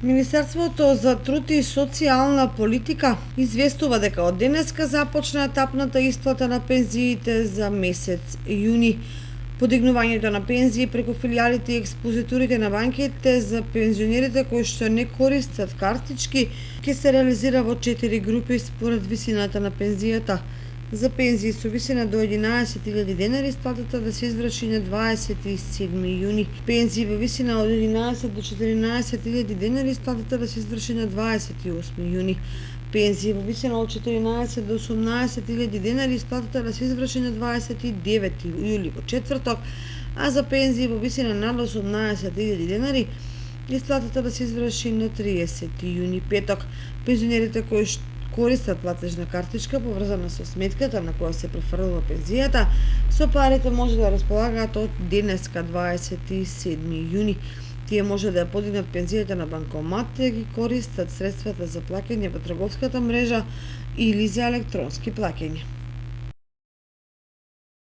Министерството за труд и социјална политика известува дека од денеска започна етапната исплата на пензиите за месец јуни. Подигнувањето на пензии преку филијалите и експозиторите на банките за пензионерите кои што не користат картички ќе се реализира во 4 групи според висината на пензијата. За пензии со висина до 11.000 денари исплатата да се изврши на 27 јуни. Пензии во висина од 11 до 14.000 денари исплатата да се изврши на 28 јуни. Пензии во висина од 14 до 18.000 денари исплатата да се изврши на 29 јули во четврток, а за пензии во висина над 18.000 денари исплатата да се изврши на 30 јуни петок. Пензионерите кои користат платежна картичка поврзана со сметката на која се префрлува пензијата, со парите може да располагаат од денеска 27 јуни. Тие може да ја подигнат пензијата на банкомат и да ги користат средствата за плаќање во трговската мрежа или за електронски плаќања.